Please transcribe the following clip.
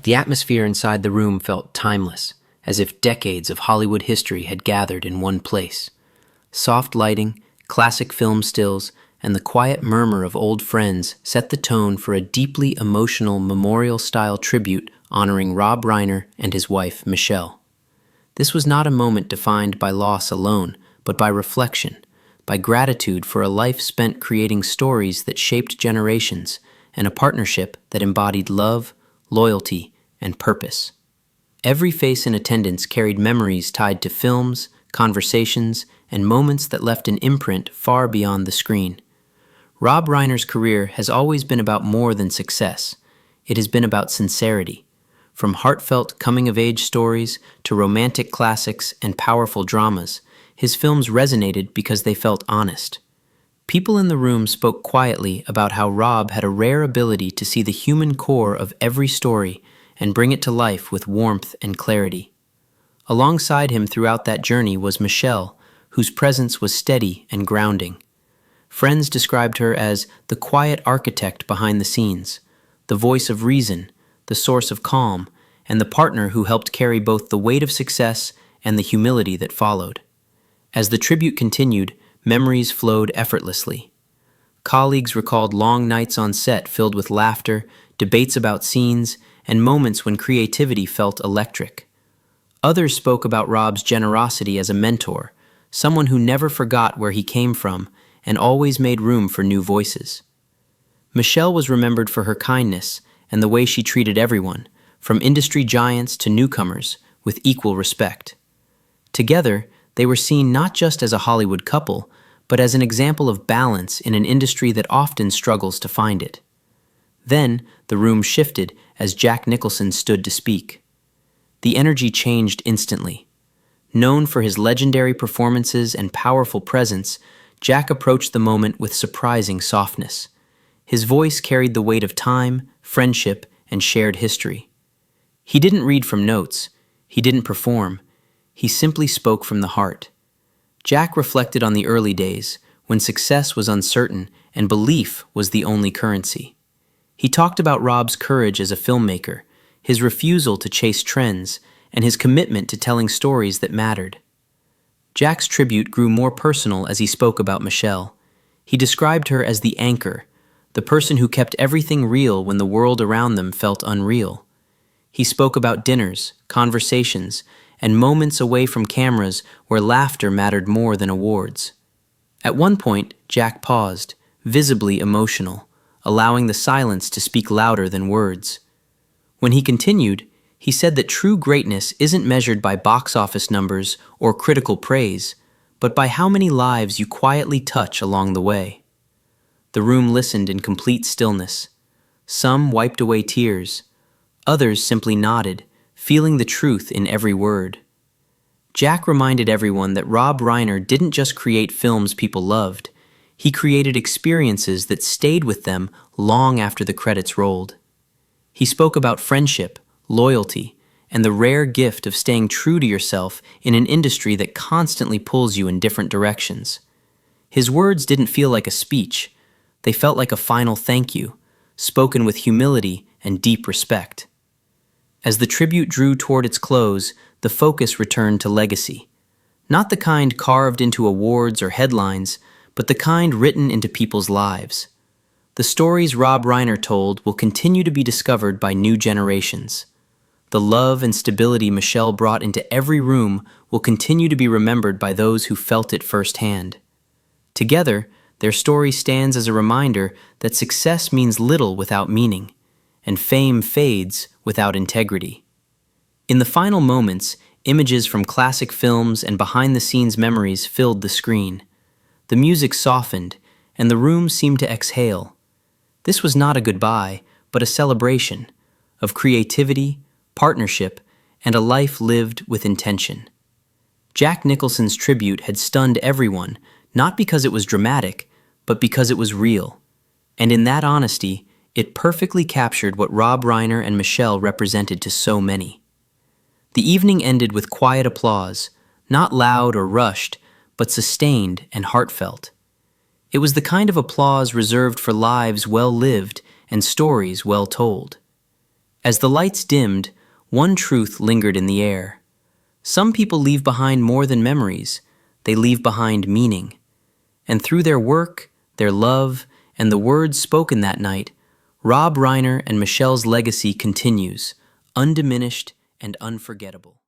The atmosphere inside the room felt timeless, as if decades of Hollywood history had gathered in one place. Soft lighting, classic film stills, and the quiet murmur of old friends set the tone for a deeply emotional memorial-style tribute honoring Rob Reiner and his wife, Michele. This was not a moment defined by loss alone, but by reflection, by gratitude for a life spent creating stories that shaped generations, and a partnership that embodied love, loyalty, and purpose. Every face in attendance carried memories tied to films, conversations, and moments that left an imprint far beyond the screen. Rob Reiner's career has always been about more than success. It has been about sincerity. From heartfelt coming-of-age stories to romantic classics and powerful dramas, his films resonated because they felt honest. People in the room spoke quietly about how Rob had a rare ability to see the human core of every story and bring it to life with warmth and clarity. Alongside him throughout that journey was Michele, whose presence was steady and grounding. Friends described her as the quiet architect behind the scenes, the voice of reason, the source of calm, and the partner who helped carry both the weight of success and the humility that followed. As the tribute continued, memories flowed effortlessly. Colleagues recalled long nights on set filled with laughter, debates about scenes, and moments when creativity felt electric. Others spoke about Rob's generosity as a mentor, someone who never forgot where he came from and always made room for new voices. Michele was remembered for her kindness and the way she treated everyone, from industry giants to newcomers, with equal respect. Together, they were seen not just as a Hollywood couple, but as an example of balance in an industry that often struggles to find it. Then, the room shifted as Jack Nicholson stood to speak. The energy changed instantly. Known for his legendary performances and powerful presence, Jack approached the moment with surprising softness. His voice carried the weight of time, friendship, and shared history. He didn't read from notes. He didn't perform. He simply spoke from the heart. Jack reflected on the early days, when success was uncertain and belief was the only currency. He talked about Rob's courage as a filmmaker, his refusal to chase trends, and his commitment to telling stories that mattered. Jack's tribute grew more personal as he spoke about Michele. He described her as the anchor, the person who kept everything real when the world around them felt unreal. He spoke about dinners, conversations, and moments away from cameras where laughter mattered more than awards. At one point, Jack paused, visibly emotional, allowing the silence to speak louder than words. When he continued, he said that true greatness isn't measured by box office numbers or critical praise, but by how many lives you quietly touch along the way. The room listened in complete stillness. Some wiped away tears. Others simply nodded, feeling the truth in every word. Jack reminded everyone that Rob Reiner didn't just create films people loved. He created experiences that stayed with them long after the credits rolled. He spoke about friendship, loyalty, and the rare gift of staying true to yourself in an industry that constantly pulls you in different directions. His words didn't feel like a speech. They felt like a final thank you, spoken with humility and deep respect. As the tribute drew toward its close, the focus returned to legacy. Not the kind carved into awards or headlines, but the kind written into people's lives. The stories Rob Reiner told will continue to be discovered by new generations. The love and stability Michele brought into every room will continue to be remembered by those who felt it firsthand. Together, their story stands as a reminder that success means little without meaning, and fame fades without integrity. In the final moments, images from classic films and behind-the-scenes memories filled the screen. The music softened, and the room seemed to exhale. This was not a goodbye, but a celebration of creativity, partnership, and a life lived with intention. Jack Nicholson's tribute had stunned everyone, not because it was dramatic, but because it was real. And in that honesty, it perfectly captured what Rob Reiner and Michele represented to so many. The evening ended with quiet applause, not loud or rushed, but sustained and heartfelt. It was the kind of applause reserved for lives well lived and stories well told. As the lights dimmed, one truth lingered in the air. Some people leave behind more than memories. They leave behind meaning. And through their work, their love, and the words spoken that night, Rob Reiner and Michele's legacy continues, undiminished and unforgettable.